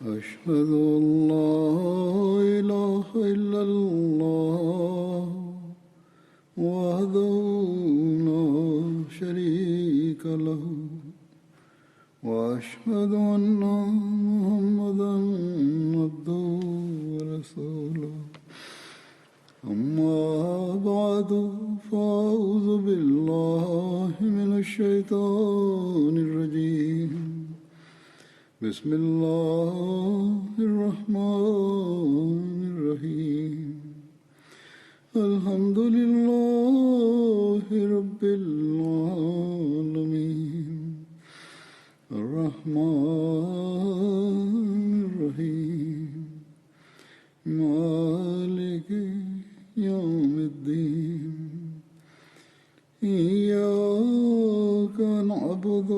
أشهد أن لا إله إلا الله وحده لا شريك له وأشهد أن محمدا عبده ورسوله أما بعد فأعوذ بالله من الشيطان الرجيم بسم الله الرحمن الرحيم الحمد لله رب العالمين الرحمن الرحيم مالك يوم الدين إياك نعبد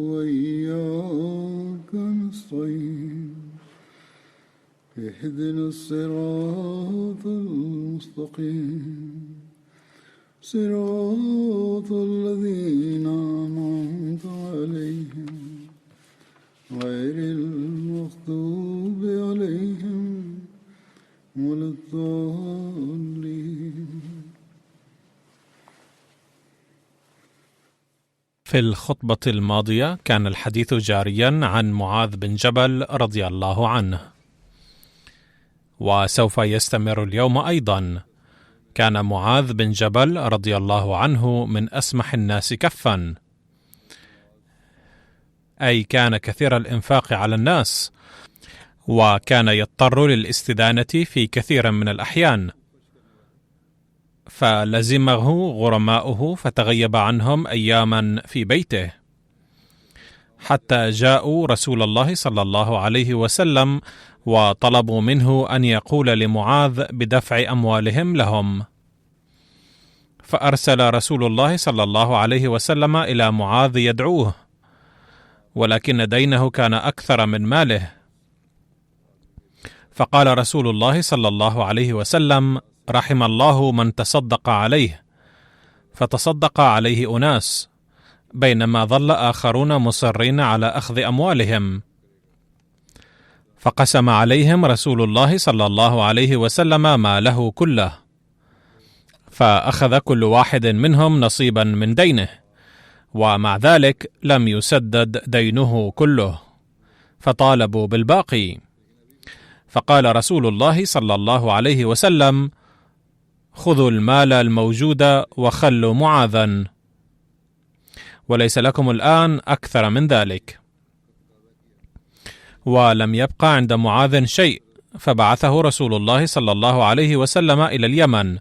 وإياك نستعين اهدنا الصراط المستقيم صراط الذين أنعمت عليهم غير المغضوب عليهم ولا الضالين. في الخطبة الماضية كان الحديث جاريا عن معاذ بن جبل رضي الله عنه، وسوف يستمر اليوم أيضا. كان معاذ بن جبل رضي الله عنه من أسمح الناس كفا، أي كان كثير الإنفاق على الناس، وكان يضطر للاستدانة في كثير من الأحيان، فلزمه غرماؤه فتغيب عنهم أياما في بيته، حتى جاءوا رسول الله صلى الله عليه وسلم وطلبوا منه أن يقول لمعاذ بدفع أموالهم لهم، فأرسل رسول الله صلى الله عليه وسلم إلى معاذ يدعوه، ولكن دينه كان أكثر من ماله، فقال رسول الله صلى الله عليه وسلم: رحم الله من تصدق عليه، فتصدق عليه أناس، بينما ظل آخرون مصرين على أخذ أموالهم، فقسم عليهم رسول الله صلى الله عليه وسلم ماله كله، فأخذ كل واحد منهم نصيبا من دينه، ومع ذلك لم يسدد دينه كله، فطالبوا بالباقي، فقال رسول الله صلى الله عليه وسلم: خذوا المال الموجود وخلوا معاذا، وليس لكم الآن أكثر من ذلك. ولم يبقى عند معاذ شيء، فبعثه رسول الله صلى الله عليه وسلم إلى اليمن،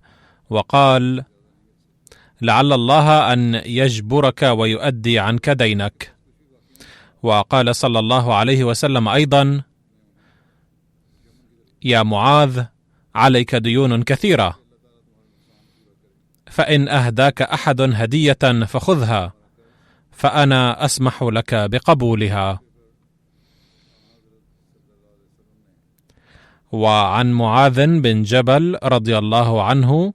وقال: لعل الله أن يجبرك ويؤدي عنك دينك. وقال صلى الله عليه وسلم أيضا: يا معاذ، عليك ديون كثيرة، فإن أهداك أحد هدية فخذها، فأنا أسمح لك بقبولها. وعن معاذ بن جبل رضي الله عنه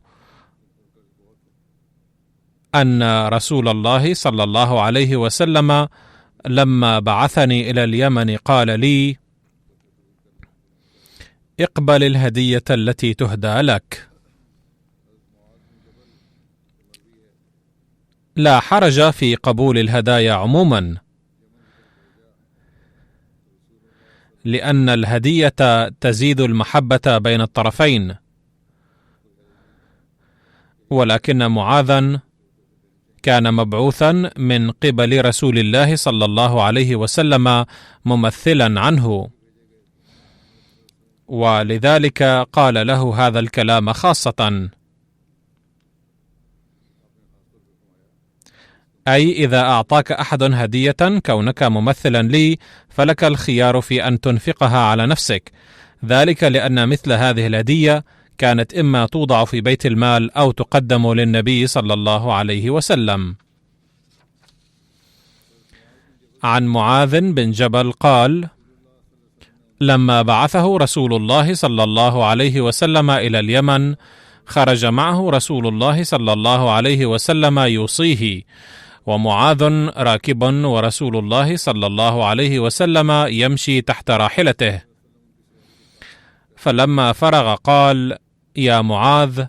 أن رسول الله صلى الله عليه وسلم لما بعثني إلى اليمن قال لي: اقبل الهدية التي تهدى لك. لا حرج في قبول الهدايا عموما، لأن الهدية تزيد المحبة بين الطرفين، ولكن معاذا كان مبعوثا من قبل رسول الله صلى الله عليه وسلم ممثلا عنه، ولذلك قال له هذا الكلام خاصة، أي إذا أعطاك أحد هدية كونك ممثلا لي فلك الخيار في أن تنفقها على نفسك، ذلك لأن مثل هذه الهدية كانت إما توضع في بيت المال أو تقدم للنبي صلى الله عليه وسلم. عن معاذ بن جبل قال: لما بعثه رسول الله صلى الله عليه وسلم إلى اليمن خرج معه رسول الله صلى الله عليه وسلم يوصيه، ومعاذ راكب ورسول الله صلى الله عليه وسلم يمشي تحت راحلته، فلما فرغ قال: يا معاذ،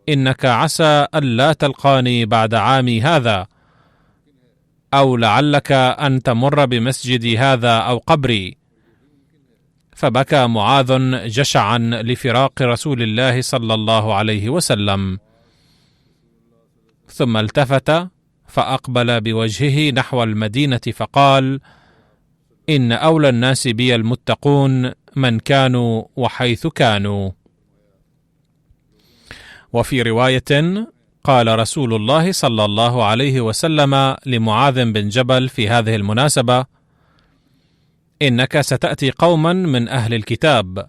إنك عسى ألا تلقاني بعد عامي هذا، أو لعلك أن تمر بمسجدي هذا أو قبري. فبكى معاذ جشعا لفراق رسول الله صلى الله عليه وسلم، ثم التفت فأقبل بوجهه نحو المدينة فقال: إن أولى الناس بي المتقون من كانوا وحيث كانوا. وفي رواية قال رسول الله صلى الله عليه وسلم لمعاذ بن جبل في هذه المناسبة: إنك ستأتي قوما من أهل الكتاب،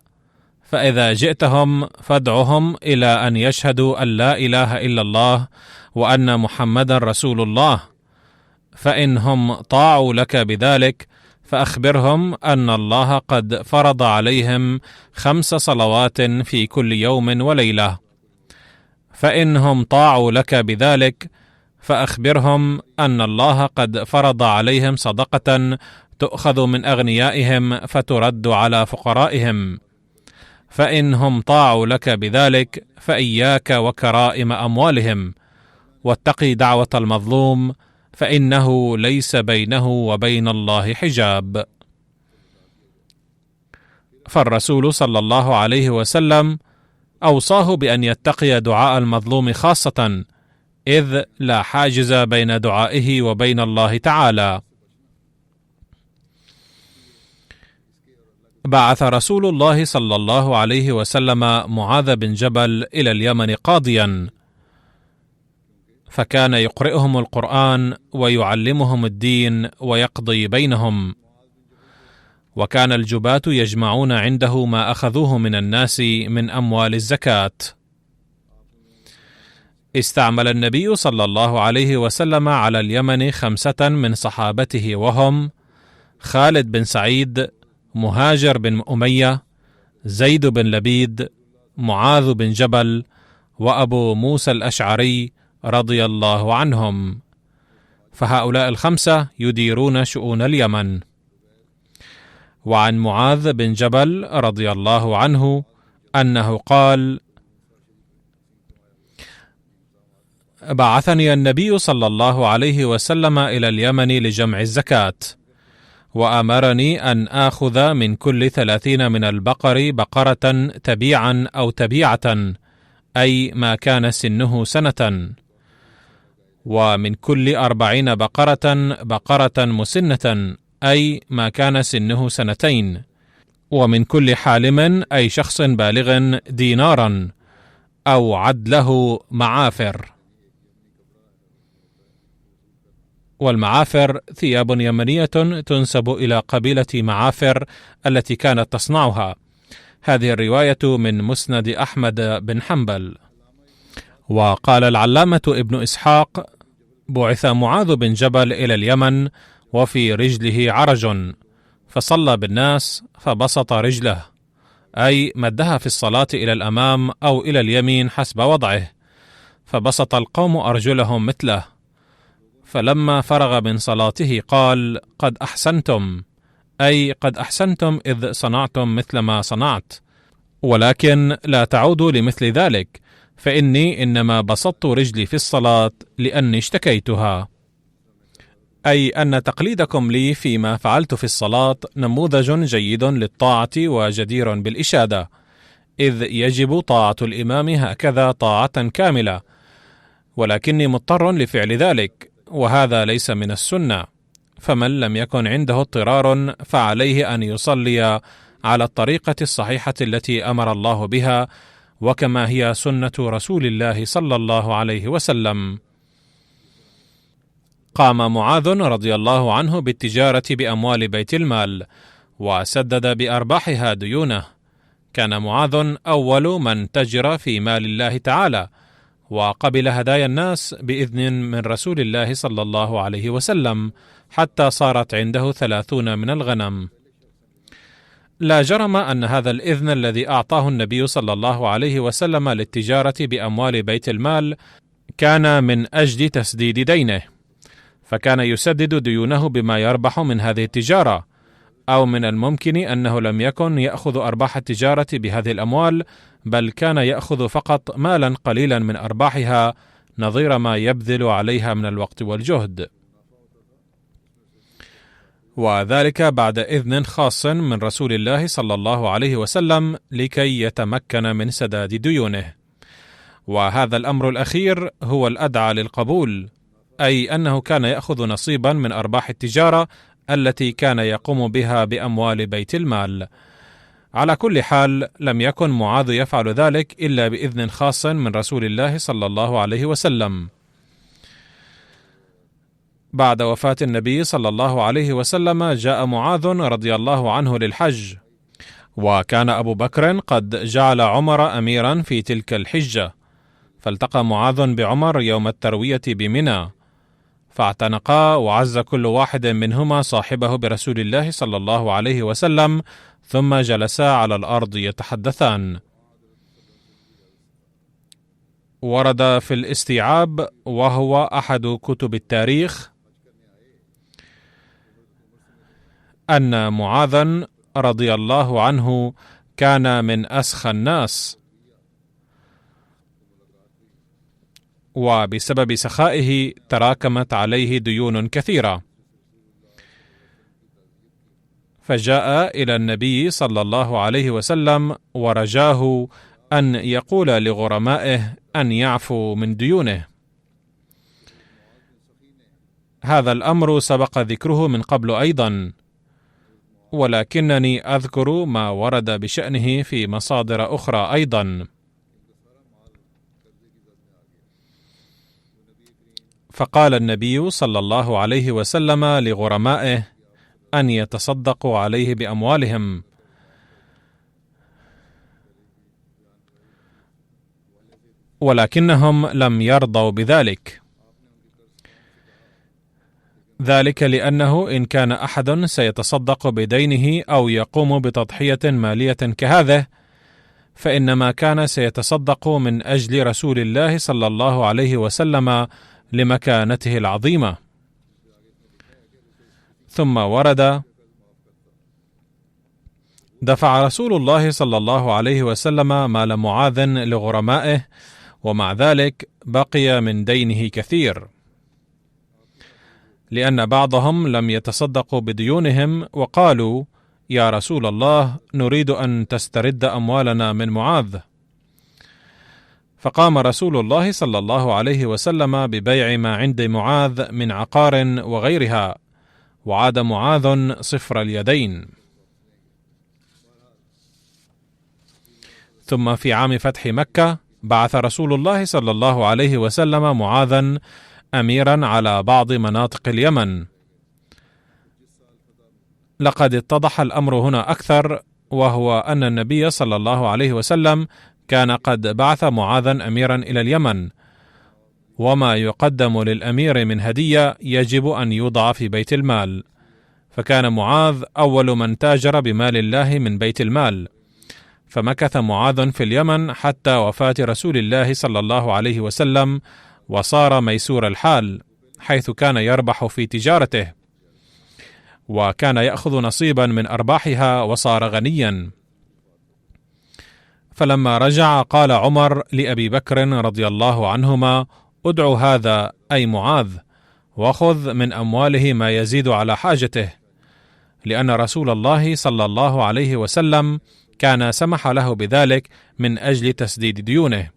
فإذا جئتهم فادعهم إلى أن يشهدوا أن لا إله إلا الله وأن محمدا رسول الله، فإنهم طاعوا لك بذلك فأخبرهم أن الله قد فرض عليهم 5 صلوات في كل يوم وليلة، فإنهم طاعوا لك بذلك فأخبرهم أن الله قد فرض عليهم صدقة تؤخذ من أغنيائهم فترد على فقرائهم، فإنهم طاعوا لك بذلك فإياك وكرائم أموالهم، واتقي دعوة المظلوم فإنه ليس بينه وبين الله حجاب. فالرسول صلى الله عليه وسلم أوصاه بأن يتقي دعاء المظلوم خاصة، إذ لا حاجز بين دعائه وبين الله تعالى. بعث رسول الله صلى الله عليه وسلم معاذ بن جبل إلى اليمن قاضيا، فكان يقرئهم القرآن ويعلمهم الدين ويقضي بينهم، وكان الجباة يجمعون عنده ما أخذوه من الناس من أموال الزكاة. استعمل النبي صلى الله عليه وسلم على اليمن 5 من صحابته، وهم خالد بن سعيد، مهاجر بن أمية، زيد بن لبيد، معاذ بن جبل، وأبو موسى الأشعري رضي الله عنهم، فهؤلاء 5 يديرون شؤون اليمن. وعن معاذ بن جبل رضي الله عنه أنه قال: بعثني النبي صلى الله عليه وسلم إلى اليمن لجمع الزكاة، وأمرني أن آخذ من كل 30 من البقر بقرة تبيعا أو تبيعة، أي ما كان سنه سنة، ومن كل 40 بقرة مسنة، أي ما كان سنه 2 ومن كل حالم أي شخص بالغ دينارا، أو عدله معافر. والمعافر ثياب يمنية تنسب إلى قبيلة معافر التي كانت تصنعها. هذه الرواية من مسند أحمد بن حنبل. وقال العلامة ابن إسحاق: بعث معاذ بن جبل إلى اليمن وفي رجله عرج، فصلى بالناس فبسط رجله، أي مدها في الصلاة إلى الأمام أو إلى اليمين حسب وضعه، فبسط القوم أرجلهم مثله، فلما فرغ من صلاته قال: قد أحسنتم، أي قد أحسنتم إذ صنعتم مثل ما صنعت، ولكن لا تعودوا لمثل ذلك، فإني إنما بسطت رجلي في الصلاة لأني اشتكيتها. أي أن تقليدكم لي فيما فعلت في الصلاة نموذج جيد للطاعة وجدير بالإشادة، إذ يجب طاعة الإمام هكذا طاعة كاملة، ولكني مضطر لفعل ذلك، وهذا ليس من السنة، فمن لم يكن عنده اضطرار فعليه أن يصلي على الطريقة الصحيحة التي أمر الله بها، وكما هي سنة رسول الله صلى الله عليه وسلم. قام معاذ رضي الله عنه بالتجارة بأموال بيت المال، وسدد بأرباحها ديونه. كان معاذ أول من تجر في مال الله تعالى، وقبل هدايا الناس بإذن من رسول الله صلى الله عليه وسلم، حتى صارت عنده 30 من الغنم. لا جرم أن هذا الإذن الذي أعطاه النبي صلى الله عليه وسلم للتجارة بأموال بيت المال كان من أجل تسديد دينه، فكان يسدد ديونه بما يربح من هذه التجارة، أو من الممكن أنه لم يكن يأخذ أرباح التجارة بهذه الأموال، بل كان يأخذ فقط مالا قليلا من أرباحها نظير ما يبذل عليها من الوقت والجهد، وذلك بعد إذن خاص من رسول الله صلى الله عليه وسلم لكي يتمكن من سداد ديونه. وهذا الأمر الأخير هو الأدعى للقبول، أي أنه كان يأخذ نصيبا من أرباح التجارة التي كان يقوم بها بأموال بيت المال. على كل حال، لم يكن معاذ يفعل ذلك إلا بإذن خاص من رسول الله صلى الله عليه وسلم. بعد وفاة النبي صلى الله عليه وسلم جاء معاذ رضي الله عنه للحج، وكان أبو بكر قد جعل عمر أميرا في تلك الحجة، فالتقى معاذ بعمر يوم التروية بمنى، فاعتنقا، وعز كل واحد منهما صاحبه برسول الله صلى الله عليه وسلم، ثم جلسا على الأرض يتحدثان. ورد في الاستيعاب، وهو أحد كتب التاريخ، أن معاذا رضي الله عنه كان من أسخى الناس، وبسبب سخائه تراكمت عليه ديون كثيرة، فجاء إلى النبي صلى الله عليه وسلم ورجاه أن يقول لغرمائه أن يعفوا من ديونه. هذا الأمر سبق ذكره من قبل أيضا، ولكنني أذكر ما ورد بشأنه في مصادر أخرى أيضا. فقال النبي صلى الله عليه وسلم لغرمائه أن يتصدقوا عليه بأموالهم، ولكنهم لم يرضوا بذلك، ذلك لأنه إن كان أحد سيتصدق بدينه أو يقوم بتضحية مالية كهذه، فإنما كان سيتصدق من أجل رسول الله صلى الله عليه وسلم لمكانته العظيمة. ثم ورد: دفع رسول الله صلى الله عليه وسلم مال معاذ لغرمائه، ومع ذلك بقي من دينه كثير، لأن بعضهم لم يتصدقوا بديونهم وقالوا: يا رسول الله، نريد أن تسترد أموالنا من معاذ. فقام رسول الله صلى الله عليه وسلم ببيع ما عند معاذ من عقار وغيرها، وعاد معاذ صفر اليدين. ثم في عام فتح مكة بعث رسول الله صلى الله عليه وسلم معاذا أميرا على بعض مناطق اليمن. لقد اتضح الأمر هنا أكثر، وهو أن النبي صلى الله عليه وسلم كان قد بعث معاذا أميرا إلى اليمن، وما يقدم للأمير من هدية يجب أن يوضع في بيت المال، فكان معاذ أول من تاجر بمال الله من بيت المال. فمكث معاذ في اليمن حتى وفاة رسول الله صلى الله عليه وسلم، وصار ميسور الحال، حيث كان يربح في تجارته، وكان يأخذ نصيبا من أرباحها، وصار غنيا. فلما رجع قال عمر لأبي بكر رضي الله عنهما: ادع هذا، أي معاذ، وخذ من أمواله ما يزيد على حاجته، لأن رسول الله صلى الله عليه وسلم كان سمح له بذلك من أجل تسديد ديونه،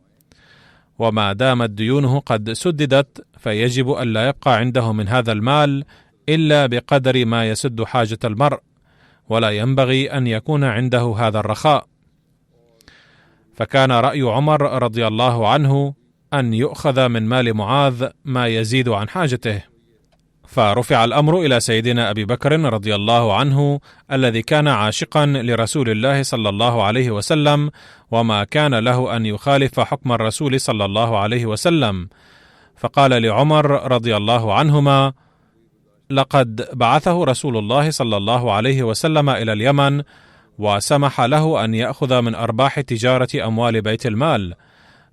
وما دامت ديونه قد سددت فيجب أن لا يبقى عنده من هذا المال إلا بقدر ما يسد حاجة المرء، ولا ينبغي أن يكون عنده هذا الرخاء. فكان رأي عمر رضي الله عنه أن يؤخذ من مال معاذ ما يزيد عن حاجته. فرفع الأمر إلى سيدنا أبي بكر رضي الله عنه، الذي كان عاشقا لرسول الله صلى الله عليه وسلم، وما كان له أن يخالف حكم الرسول صلى الله عليه وسلم. فقال لعمر رضي الله عنهما: لقد بعثه رسول الله صلى الله عليه وسلم إلى اليمن، وسمح له أن يأخذ من أرباح تجارة أموال بيت المال،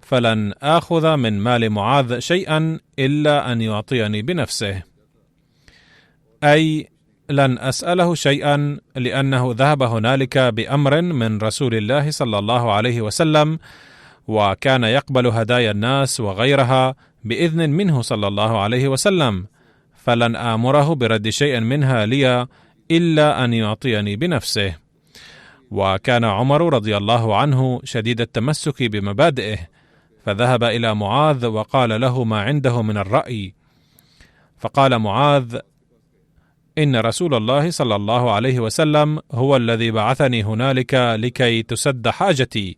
فلن آخذ من مال معاذ شيئا إلا أن يعطيني بنفسه، أي لن أسأله شيئا لأنه ذهب هنالك بأمر من رسول الله صلى الله عليه وسلم، وكان يقبل هدايا الناس وغيرها بإذن منه صلى الله عليه وسلم، فلن آمره برد شيء منها لي إلا أن يعطيني بنفسه. وكان عمر رضي الله عنه شديد التمسك بمبادئه، فذهب إلى معاذ وقال له ما عنده من الرأي، فقال معاذ: إن رسول الله صلى الله عليه وسلم هو الذي بعثني هنالك لكي تسد حاجتي،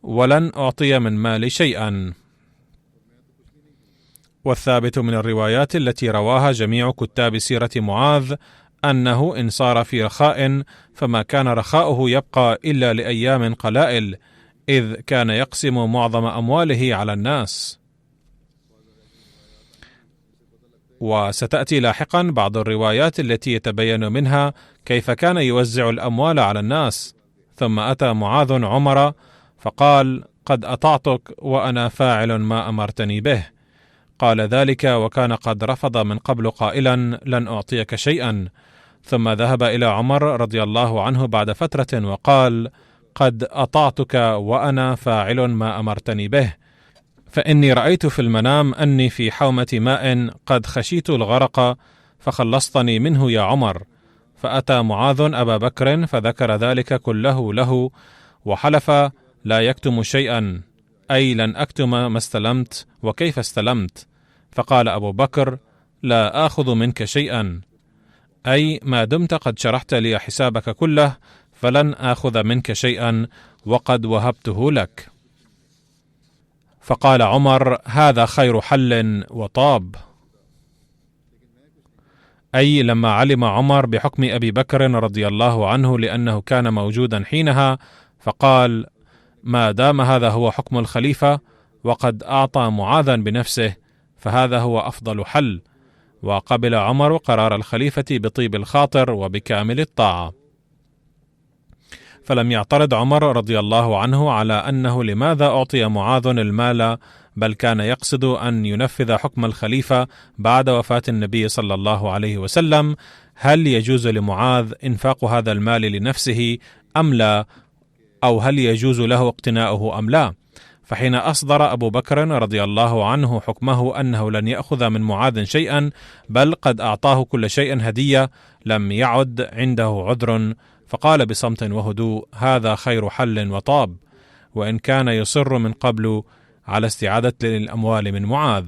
ولن أعطي من مالي شيئا. والثابت من الروايات التي رواها جميع كتاب سيرة معاذ أنه إن صار في رخاء فما كان رخاؤه يبقى إلا لأيام قلائل، إذ كان يقسم معظم أمواله على الناس. وستأتي لاحقا بعض الروايات التي يتبين منها كيف كان يوزع الأموال على الناس. ثم أتى معاذ عمر فقال: قد أطعتك وأنا فاعل ما أمرتني به. قال ذلك وكان قد رفض من قبل قائلا: لن أعطيك شيئا. ثم ذهب إلى عمر رضي الله عنه بعد فترة وقال: قد أطعتك وأنا فاعل ما أمرتني به، فإني رأيت في المنام أني في حومة ماء قد خشيت الغرق فخلصتني منه يا عمر. فأتى معاذ أبا بكر فذكر ذلك كله له، وحلف لا يكتم شيئا، أي لن أكتم ما استلمت وكيف استلمت. فقال أبو بكر: لا آخذ منك شيئا، أي ما دمت قد شرحت لي حسابك كله فلن آخذ منك شيئا وقد وهبته لك. فقال عمر: هذا خير حل وطاب. أي لما علم عمر بحكم أبي بكر رضي الله عنه لأنه كان موجودا حينها، فقال: ما دام هذا هو حكم الخليفة وقد أعطى معاذا بنفسه فهذا هو أفضل حل. وقبل عمر قرار الخليفة بطيب الخاطر وبكامل الطاعة، فلم يعترض عمر رضي الله عنه على أنه لماذا أعطي معاذ المال، بل كان يقصد أن ينفذ حكم الخليفة بعد وفاة النبي صلى الله عليه وسلم. هل يجوز لمعاذ إنفاق هذا المال لنفسه أم لا، أو هل يجوز له اقتناؤه أم لا؟ فحين أصدر أبو بكر رضي الله عنه حكمه أنه لن يأخذ من معاذ شيئا، بل قد أعطاه كل شيء هدية، لم يعد عنده عذر، فقال بصمت وهدوء: هذا خير حل وطاب، وإن كان يصر من قبل على استعادة الأموال من معاذ.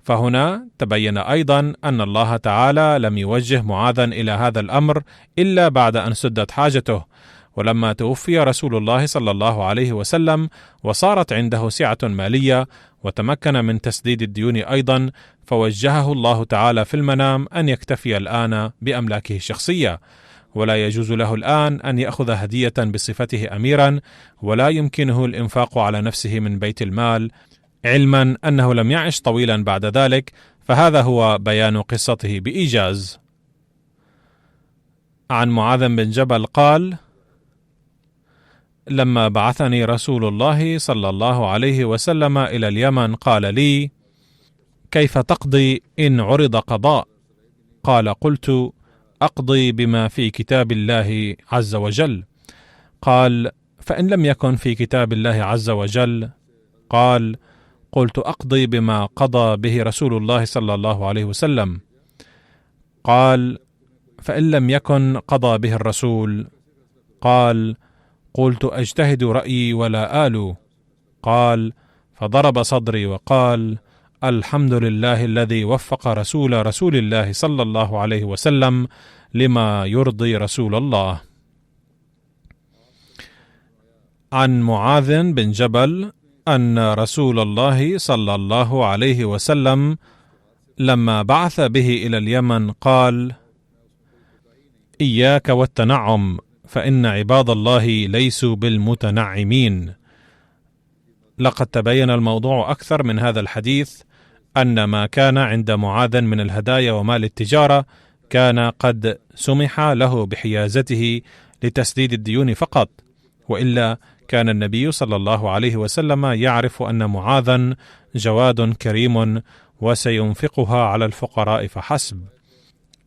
فهنا تبين أيضا أن الله تعالى لم يوجه معاذا إلى هذا الأمر إلا بعد أن سدت حاجته، ولما توفي رسول الله صلى الله عليه وسلم وصارت عنده سعة مالية وتمكن من تسديد الديون أيضا، فوجهه الله تعالى في المنام أن يكتفي الآن بأملاكه الشخصية، ولا يجوز له الآن أن يأخذ هدية بصفته أميرا، ولا يمكنه الإنفاق على نفسه من بيت المال، علما أنه لم يعش طويلا بعد ذلك. فهذا هو بيان قصته بإيجاز. عن معاذ بن جبل قال: لما بعثني رسول الله صلى الله عليه وسلم إلى اليمن قال لي: كيف تقضي إن عرض قضاء؟ قال: قلت: أقضي بما في كتاب الله عز وجل. قال: فإن لم يكن في كتاب الله عز وجل؟ قال: قلت: أقضي بما قضى به رسول الله صلى الله عليه وسلم. قال: فإن لم يكن قضى به الرسول؟ قال: قلت: أجتهد رأيي ولا آل. قال: فضرب صدري وقال: الحمد لله الذي وفق رسول الله صلى الله عليه وسلم لما يرضي رسول الله. عن معاذ بن جبل أن رسول الله صلى الله عليه وسلم لما بعث به إلى اليمن قال: إياك والتنعم، فإن عباد الله ليسوا بالمتنعمين. لقد تبين الموضوع أكثر من هذا الحديث، أن ما كان عند معاذ من الهدايا ومال التجارة كان قد سمح له بحيازته لتسديد الديون فقط، وإلا كان النبي صلى الله عليه وسلم يعرف أن معاذا جواد كريم وسينفقها على الفقراء فحسب.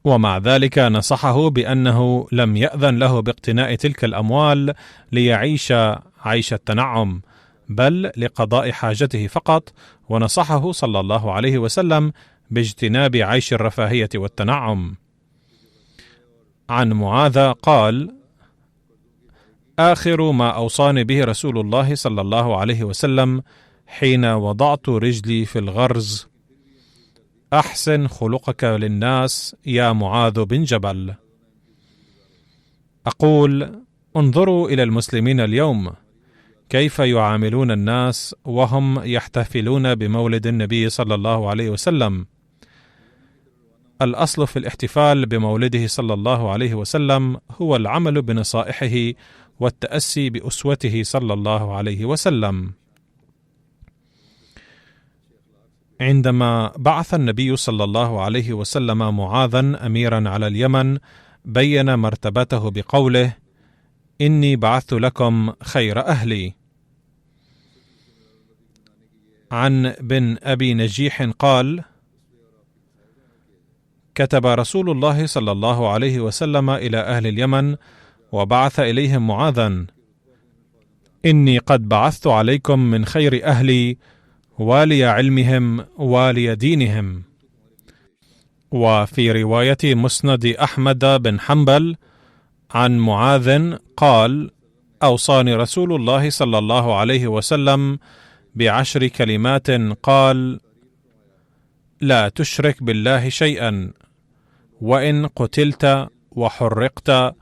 ومع ذلك نصحه بأنه لم يأذن له باقتناء تلك الأموال ليعيش عيش التنعم، بل لقضاء حاجته فقط، ونصحه صلى الله عليه وسلم باجتناب عيش الرفاهية والتنعم. عن معاذ قال: آخر ما أوصاني به رسول الله صلى الله عليه وسلم حين وضعت رجلي في الغرز: أحسن خلقك للناس يا معاذ بن جبل. أقول: انظروا إلى المسلمين اليوم كيف يعاملون الناس وهم يحتفلون بمولد النبي صلى الله عليه وسلم. الأصل في الاحتفال بمولده صلى الله عليه وسلم هو العمل بنصائحه والتأسي بأسوته صلى الله عليه وسلم. عندما بعث النبي صلى الله عليه وسلم معاذا أميرا على اليمن، بين مرتبته بقوله: إني بعثت لكم خير أهلي. عن بن أبي نجيح قال: كتب رسول الله صلى الله عليه وسلم إلى أهل اليمن وبعث إليهم معاذا: إني قد بعثت عليكم من خير أهلي، والي علمهم والي دينهم. وفي رواية مسند أحمد بن حنبل عن معاذ قال: أوصاني رسول الله صلى الله عليه وسلم ب10 كلمات، قال: لا تشرك بالله شيئا، وإن قتلت وحرقت،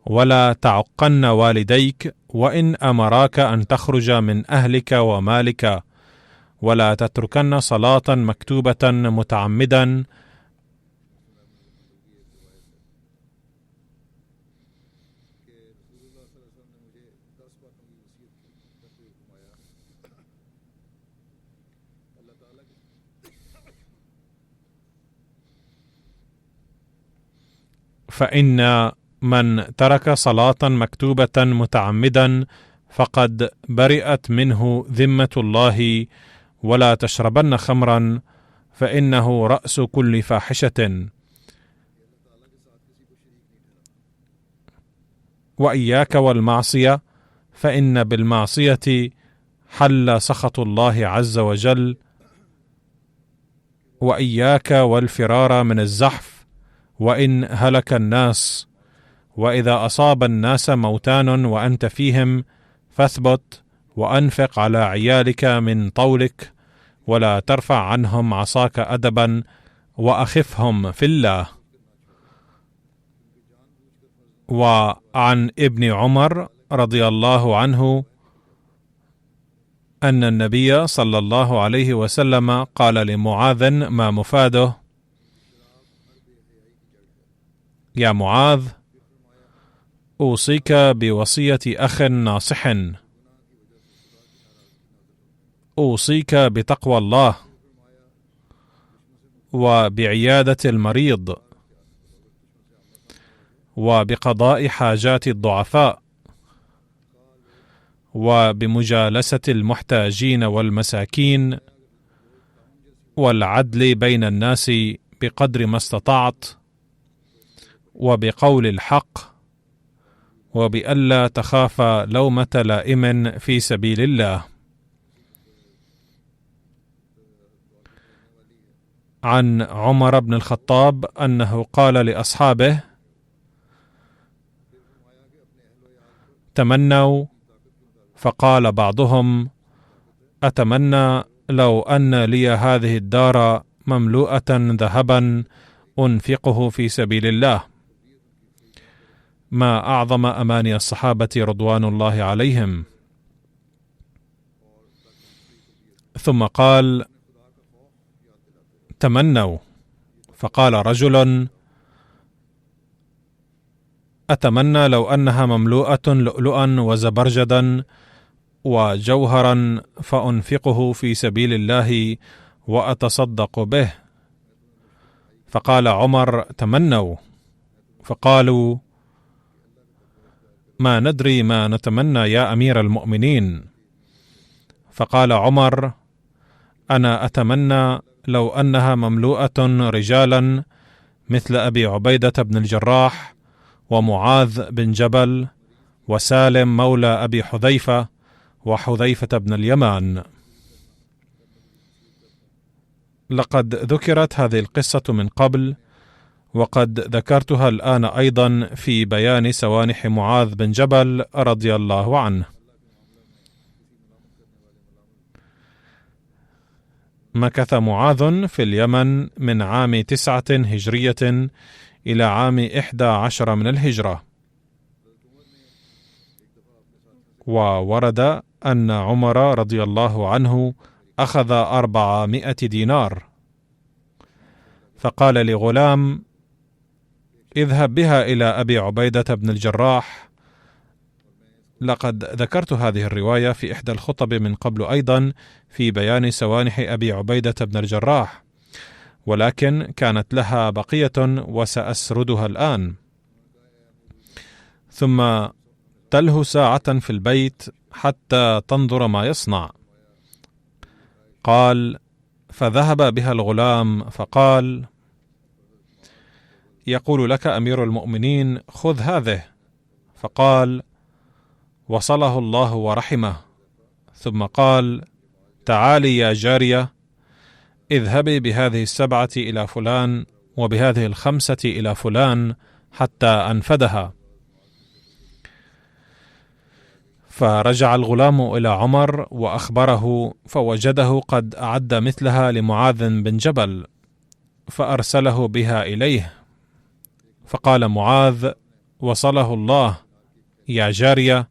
ولا تعقن والديك، وإن أمراك أن تخرج من أهلك ومالك، ولا تتركن صلاة مكتوبة متعمدا. فإن من ترك صلاة مكتوبة متعمدا فقد برئت منه ذمة الله. ولا تشربن خمرا، فإنه رأس كل فاحشة. وإياك والمعصية، فإن بالمعصية حل سخط الله عز وجل. وإياك والفرار من الزحف، وإن هلك الناس. وإذا أصاب الناس موتان وأنت فيهم، فاثبت وأنفق على عيالك من طولك، ولا ترفع عنهم عصاك أدبا، وأخفهم في الله. وعن ابن عمر رضي الله عنه أن النبي صلى الله عليه وسلم قال لمعاذ ما مفاده: يا معاذ، أوصيك بوصية أخ ناصح، أوصيك بتقوى الله، وبعيادة المريض، وبقضاء حاجات الضعفاء، وبمجالسة المحتاجين والمساكين، والعدل بين الناس بقدر ما استطعت، وبقول الحق، وبألا تخاف لومة لائم في سبيل الله. عن عمر بن الخطاب أنه قال لأصحابه: تمنوا. فقال بعضهم: أتمنى لو أن لي هذه الدار مملوءة ذهبا أنفقه في سبيل الله. ما أعظم أماني الصحابة رضوان الله عليهم. ثم قال: تمنوا. فقال رجل: أتمنى لو أنها مملوءة لؤلؤا وزبرجدا وجوهرا فأنفقه في سبيل الله وأتصدق به. فقال عمر: تمنوا. فقالوا: ما ندري ما نتمنى يا أمير المؤمنين. فقال عمر: أنا أتمنى لو أنها مملوءة رجالا مثل أبي عبيدة بن الجراح ومعاذ بن جبل وسالم مولى أبي حذيفة وحذيفة بن اليمان. لقد ذكرت هذه القصة من قبل، وقد ذكرتها الآن أيضا في بيان سوانح معاذ بن جبل رضي الله عنه. مكث معاذ في اليمن من عام 9 هجرية إلى عام 11 من الهجرة. وورد أن عمر رضي الله عنه أخذ 400 دينار، فقال لغلام: اذهب بها إلى أبي عبيدة بن الجراح. لقد ذكرت هذه الرواية في إحدى الخطب من قبل أيضا في بيان سوانح أبي عبيدة بن الجراح، ولكن كانت لها بقية وسأسردها الآن. ثم تله ساعة في البيت حتى تنظر ما يصنع. قال: فذهب بها الغلام فقال: يقول لك أمير المؤمنين خذ هذه. فقال: وصله الله ورحمه. ثم قال: تعالي يا جارية، اذهبي بهذه 7 إلى فلان وبهذه 5 إلى فلان حتى أنفدها. فرجع الغلام إلى عمر وأخبره، فوجده قد أعد مثلها لمعاذ بن جبل، فأرسله بها إليه. فقال معاذ: وصله الله، يا جارية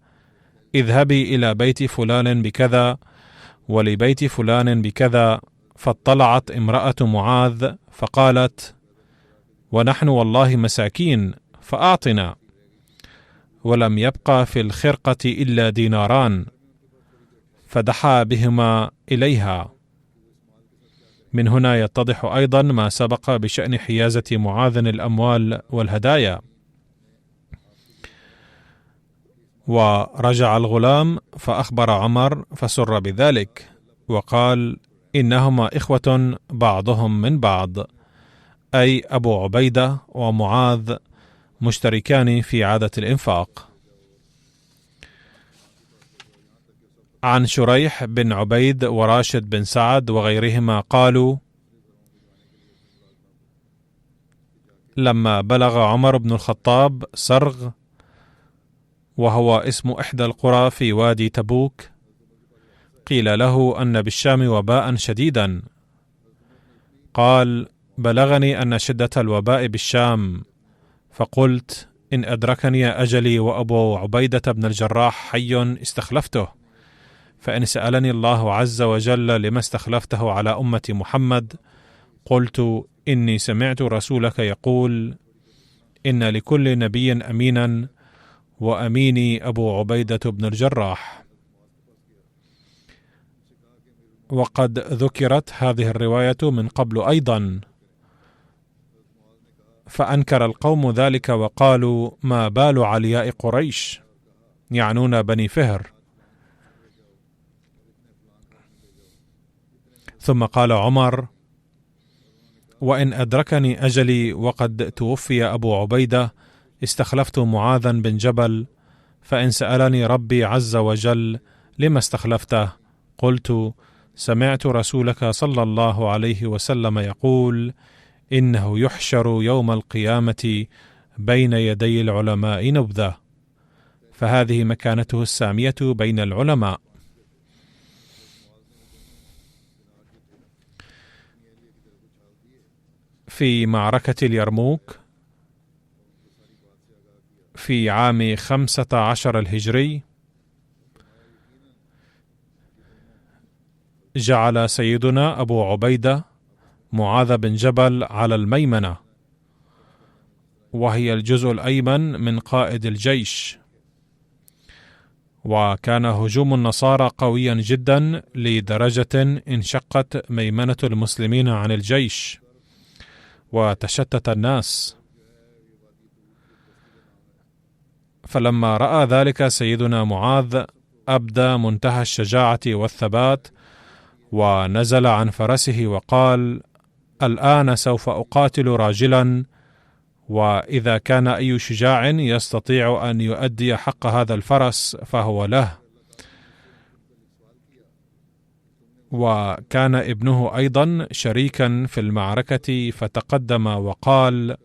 اذهبي إلى بيت فلان بكذا ولبيت فلان بكذا. فاطلعت امرأة معاذ فقالت: ونحن والله مساكين فأعطنا. ولم يبقى في الخرقة إلا ديناران، فدحى بهما إليها. من هنا يتضح أيضا ما سبق بشأن حيازة معاذ الأموال والهدايا. ورجع الغلام فأخبر عمر فسر بذلك، وقال: إنهما إخوة بعضهم من بعض، أي أبو عبيدة ومعاذ مشتركان في عادة الإنفاق. عن شريح بن عبيد وراشد بن سعد وغيرهما قالوا: لما بلغ عمر بن الخطاب سرغ، وهو اسم إحدى القرى في وادي تبوك، قيل له أن بالشام وباء شديدا. قال: بلغني أن شدة الوباء بالشام، فقلت: إن أدركني أجلي وأبو عبيدة بن الجراح حي استخلفته، فإن سألني الله عز وجل لما استخلفته على أمة محمد، قلت: إني سمعت رسولك يقول: إن لكل نبي أمينا، وأميني أبو عبيدة بن الجراح. وقد ذكرت هذه الرواية من قبل أيضا، فأنكر القوم ذلك وقالوا: ما بال علياء قريش، يعنون بني فهر. ثم قال عمر: وإن أدركني أجلي وقد توفي أبو عبيدة استخلفت معاذا بن جبل، فإن سألني ربي عز وجل لما استخلفته، قلت: سمعت رسولك صلى الله عليه وسلم يقول: إنه يحشر يوم القيامة بين يدي العلماء نبذة. فهذه مكانته السامية بين العلماء. في معركة اليرموك في عام 15 الهجري، جعل سيدنا أبو عبيدة معاذ بن جبل على الميمنة، وهي الجزء الأيمن من قائد الجيش. وكان هجوم النصارى قويا جدا لدرجة انشقت ميمنة المسلمين عن الجيش وتشتت الناس. فلما رأى ذلك سيدنا معاذ أبدى منتهى الشجاعة والثبات، ونزل عن فرسه وقال: الآن سوف أقاتل راجلا وإذا كان أي شجاع يستطيع أن يؤدي حق هذا الفرس فهو له. وكان ابنه أيضا شريكا في المعركة، فتقدم وقال: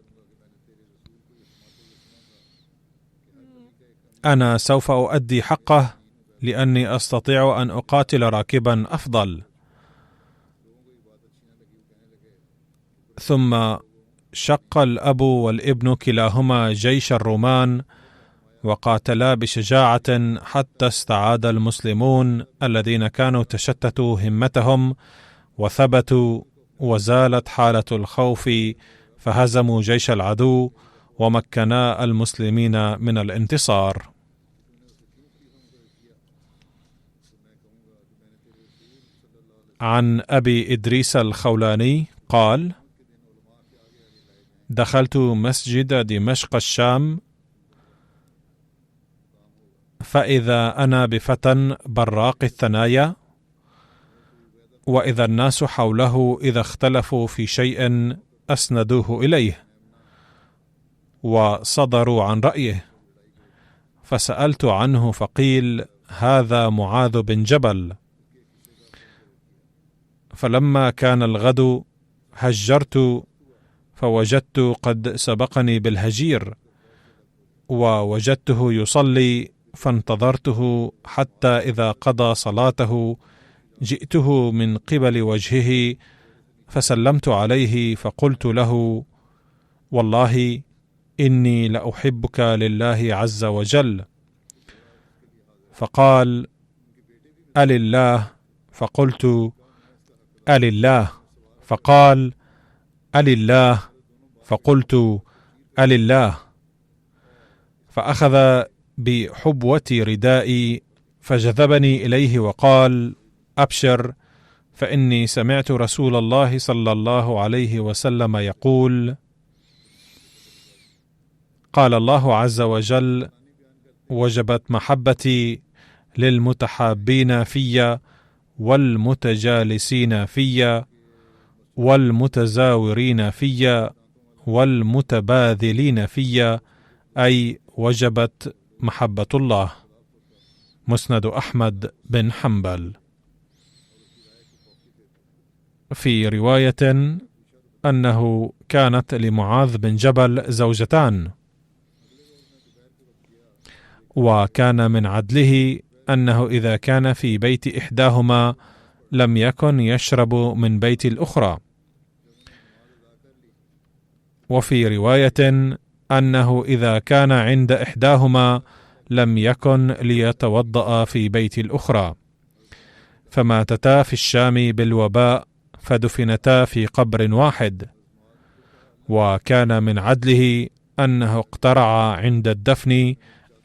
أنا سوف أؤدي حقه لأني أستطيع أن أقاتل راكبا أفضل. ثم شق الأب والابن كلاهما جيش الرومان، وقاتلا بشجاعة حتى استعاد المسلمون الذين كانوا تشتتوا همتهم وثبتوا، وزالت حالة الخوف، فهزموا جيش العدو ومكنا المسلمين من الانتصار. عن أبي إدريس الخولاني قال: دخلت مسجد دمشق الشام، فإذا أنا بفتى براق الثنايا، وإذا الناس حوله إذا اختلفوا في شيء أسندوه إليه وصدروا عن رأيه، فسألت عنه فقيل: هذا معاذ بن جبل. فلما كان الغد هجرت، فوجدت قد سبقني بالهجير، ووجدته يصلي، فانتظرته حتى إذا قضى صلاته جئته من قبل وجهه، فسلمت عليه فقلت له: والله إني لأحبك لله عز وجل. فقال: ألله؟ فقلت: ألله؟ فقال: ألله؟ فقلت: ألله؟ فأخذ بحبوة ردائي فجذبني إليه وقال: أبشر، فإني سمعت رسول الله صلى الله عليه وسلم يقول: قال الله عز وجل: وجبت محبتي للمتحابين في، والمتجالسين في، والمتزاورين في، والمتباذلين في، أي وجبت محبة الله. مسند أحمد بن حنبل. في رواية أنه كانت لمعاذ بن جبل زوجتان، وكان من عدله أنه إذا كان في بيت إحداهما لم يكن يشرب من بيت الأخرى. وفي رواية أنه إذا كان عند إحداهما لم يكن ليتوضأ في بيت الأخرى، فماتتا في الشام بالوباء، فدفنتا في قبر واحد. وكان من عدله أنه اقترع عند الدفن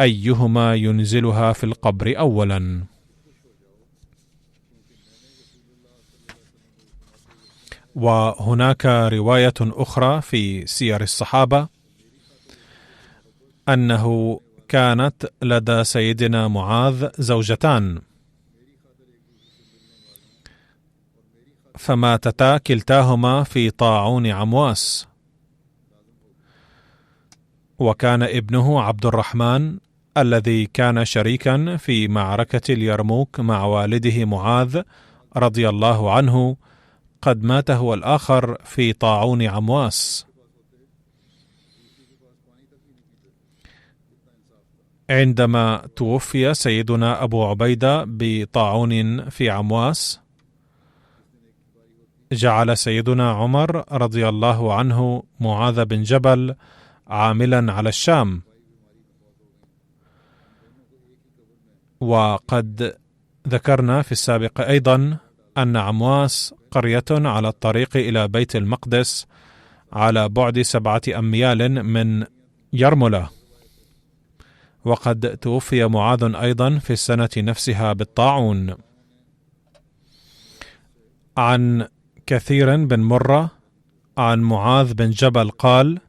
أيهما ينزلها في القبر أولا. وهناك رواية أخرى في سير الصحابة أنه كانت لدى سيدنا معاذ زوجتان، فماتتا كلتاهما في طاعون عمواس. وكان ابنه عبد الرحمن الذي كان شريكا في معركة اليرموك مع والده معاذ رضي الله عنه قد مات هو الآخر في طاعون عمواس. عندما توفي سيدنا أبو عبيدة بطاعون في عمواس، جعل سيدنا عمر رضي الله عنه معاذ بن جبل عاملا على الشام. وقد ذكرنا في السابق أيضا أن عمواس قرية على الطريق إلى بيت المقدس على بعد 7 أميال من يرملة. وقد توفي معاذ أيضا في السنة نفسها بالطاعون. عن كثير بن مرة عن معاذ بن جبل قال: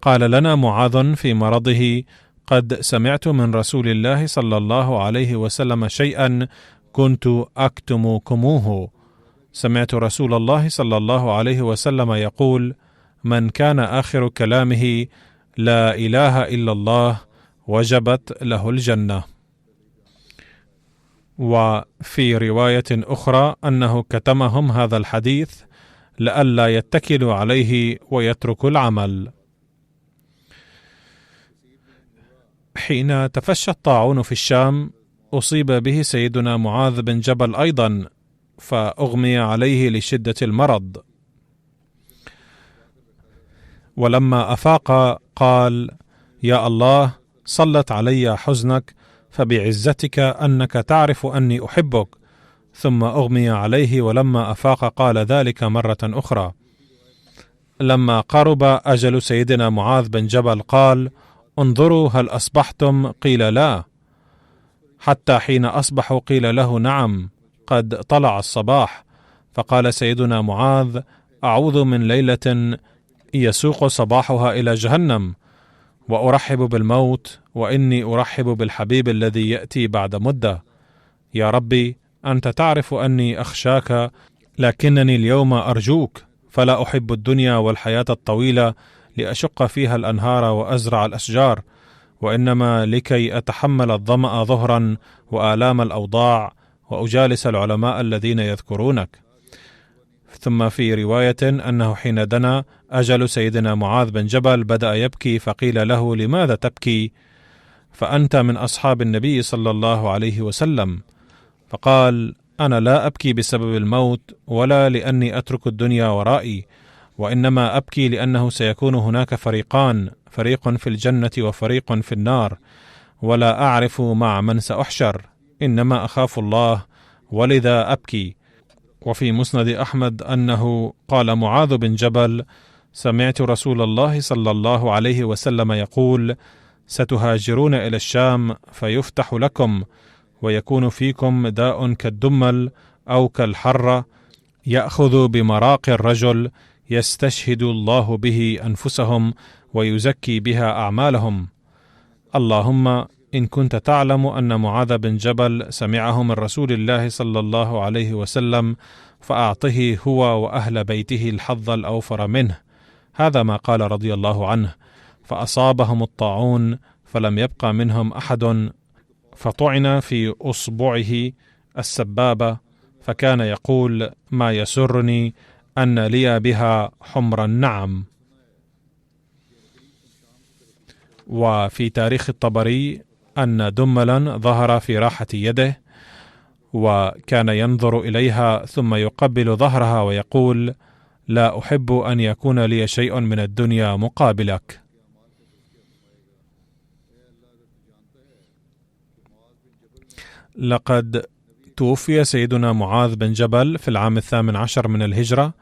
قال لنا معاذ في مرضه: قد سمعت من رسول الله صلى الله عليه وسلم شيئا كنت أكتمكموه. سمعت رسول الله صلى الله عليه وسلم يقول: من كان آخر كلامه لا إله إلا الله وجبت له الجنة. وفي رواية أخرى أنه كتمهم هذا الحديث لئلا يتكلوا عليه ويتركوا العمل. حين تفشى الطاعون في الشام أصيب به سيدنا معاذ بن جبل أيضا، فأغمي عليه لشدة المرض، ولما أفاق قال: يا الله، صلت علي حزنك، فبعزتك أنك تعرف أني أحبك. ثم أغمي عليه، ولما أفاق قال ذلك مرة أخرى. لما قرب أجل سيدنا معاذ بن جبل قال: انظروا هل أصبحتم؟ قيل لا. حتى حين أصبحوا قيل له: نعم، قد طلع الصباح. فقال سيدنا معاذ: أعوذ من ليلة يسوق صباحها إلى جهنم، وأرحب بالموت، وإني أرحب بالحبيب الذي يأتي بعد مدة. يا ربي، أنت تعرف أني أخشاك، لكنني اليوم أرجوك، فلا أحب الدنيا والحياة الطويلة لأشق فيها الأنهار وأزرع الأشجار، وإنما لكي أتحمل الظمأ ظهرا وآلام الأوضاع وأجالس العلماء الذين يذكرونك. ثم في رواية أنه حين دنا أجل سيدنا معاذ بن جبل بدأ يبكي، فقيل له: لماذا تبكي؟ فأنت من أصحاب النبي صلى الله عليه وسلم. فقال: أنا لا أبكي بسبب الموت، ولا لأني أترك الدنيا ورائي، وإنما أبكي لأنه سيكون هناك فريقان، فريق في الجنة وفريق في النار، ولا أعرف مع من سأحشر، إنما أخاف الله، ولذا أبكي. وفي مسند أحمد أنه قال معاذ بن جبل: سمعت رسول الله صلى الله عليه وسلم يقول: ستهاجرون إلى الشام فيفتح لكم، ويكون فيكم داء كالدمل أو كالحرة، يأخذ بمراق الرجل، يستشهد الله به أنفسهم ويزكي بها أعمالهم. اللهم إن كنت تعلم أن معاذ بن جبل سمعه من رسول الله صلى الله عليه وسلم فأعطه هو وأهل بيته الحظ الأوفر منه. هذا ما قال رضي الله عنه. فأصابهم الطاعون فلم يبقى منهم أحد، فطعن في أصبعه السبابة، فكان يقول: ما يسرني أن لي بها حمر النعم. وفي تاريخ الطبري أن دملا ظهر في راحة يده، وكان ينظر إليها ثم يقبل ظهرها ويقول: لا أحب أن يكون لي شيء من الدنيا مقابلك. لقد توفي سيدنا معاذ بن جبل في العام 18 من الهجرة،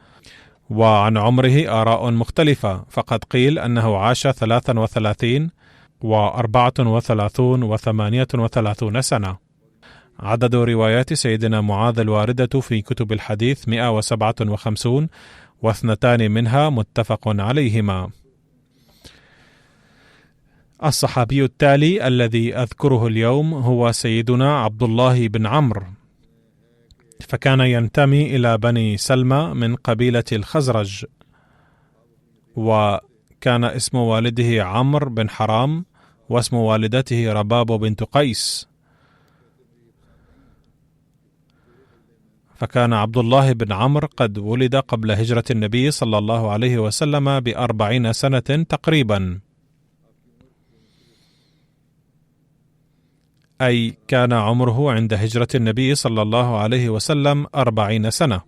وعن عمره آراء مختلفة، فقد قيل أنه عاش 33 و34 و38 سنة. عدد روايات سيدنا معاذ الواردة في كتب الحديث 157، واثنتان منها متفق عليهما. الصحابي التالي الذي أذكره اليوم هو سيدنا عبد الله بن عمرو، فكان ينتمي إلى بني سلمى من قبيلة الخزرج، وكان اسم والده عمرو بن حرام، واسم والدته رباب بنت قيس. فكان عبد الله بن عمرو قد ولد قبل هجرة النبي صلى الله عليه وسلم ب40 سنة تقريبا، أي كان عمره عند هجرة النبي صلى الله عليه وسلم 40 سنة.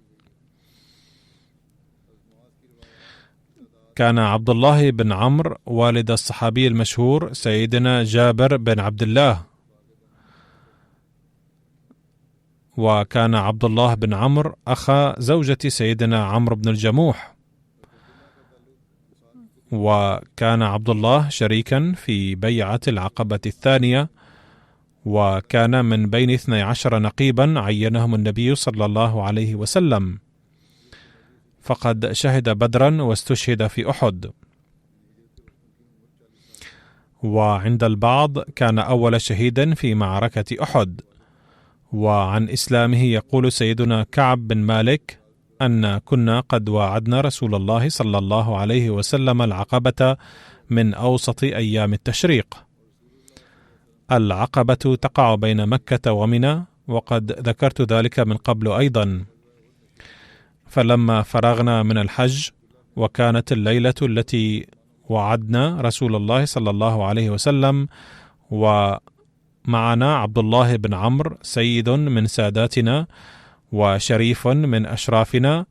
كان عبد الله بن عمرو والد الصحابي المشهور سيدنا جابر بن عبد الله، وكان عبد الله بن عمرو أخا زوجة سيدنا عمرو بن الجموح، وكان عبد الله شريكا في بيعة العقبة الثانية، وكان من بين 12 نقيبا عينهم النبي صلى الله عليه وسلم، فقد شهد بدرا واستشهد في أحد. وعند البعض كان أول شهيد في معركة أحد. وعن إسلامه يقول سيدنا كعب بن مالك أن كنا قد واعدنا رسول الله صلى الله عليه وسلم العقبة من أوسط أيام التشريق. العقبة تقع بين مكة ومنى، وقد ذكرت ذلك من قبل أيضا. فلما فرغنا من الحج وكانت الليلة التي وعدنا رسول الله صلى الله عليه وسلم، ومعنا عبد الله بن عمرو سيد من ساداتنا وشريف من أشرافنا،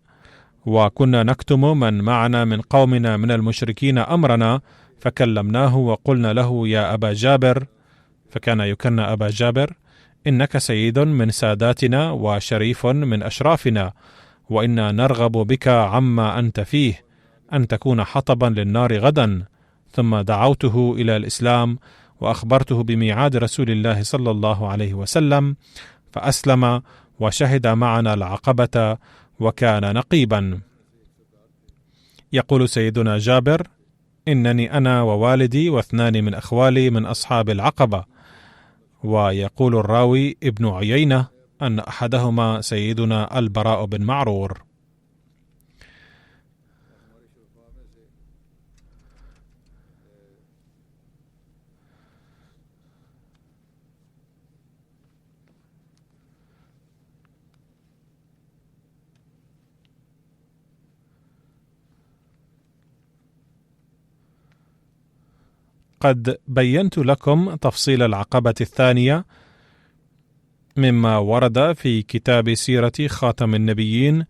وكنا نكتم من معنا من قومنا من المشركين أمرنا، فكلمناه وقلنا له: يا أبا جابر، فكان يكنى أبا جابر، إنك سيد من ساداتنا وشريف من أشرافنا، وإنا نرغب بك عما أنت فيه أن تكون حطبا للنار غدا. ثم دعوته إلى الإسلام وأخبرته بميعاد رسول الله صلى الله عليه وسلم، فأسلم وشهد معنا العقبة وكان نقيبا. يقول سيدنا جابر: إنني أنا ووالدي واثنان من أخوالي من أصحاب العقبة. ويقول الراوي ابن عيينة أن أحدهما سيدنا البراء بن معرور. قد بينت لكم تفصيل العقبة الثانية مما ورد في كتاب سيرة خاتم النبيين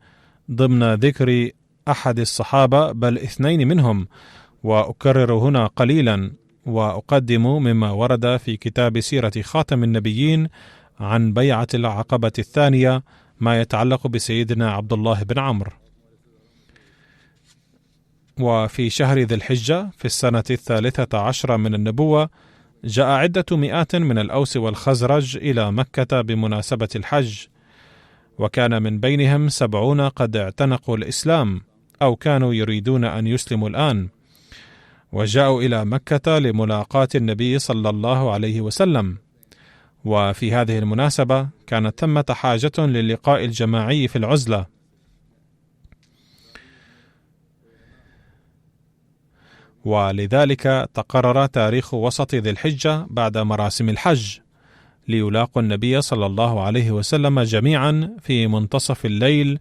ضمن ذكر أحد الصحابة بل اثنين منهم، وأكرر هنا قليلا وأقدم مما ورد في كتاب سيرة خاتم النبيين عن بيعة العقبة الثانية ما يتعلق بسيدنا عبد الله بن عمرو. وفي شهر ذي الحجة في السنة 13 من النبوة جاء عدة مئات من الأوس والخزرج إلى مكة بمناسبة الحج، وكان من بينهم 70 قد اعتنقوا الإسلام أو كانوا يريدون أن يسلموا الآن، وجاءوا إلى مكة لملاقاة النبي صلى الله عليه وسلم. وفي هذه المناسبة كانت ثمة حاجة للقاء الجماعي في العزلة، ولذلك تقرر تاريخ وسط ذي الحجة بعد مراسم الحج ليلاقوا النبي صلى الله عليه وسلم جميعا في منتصف الليل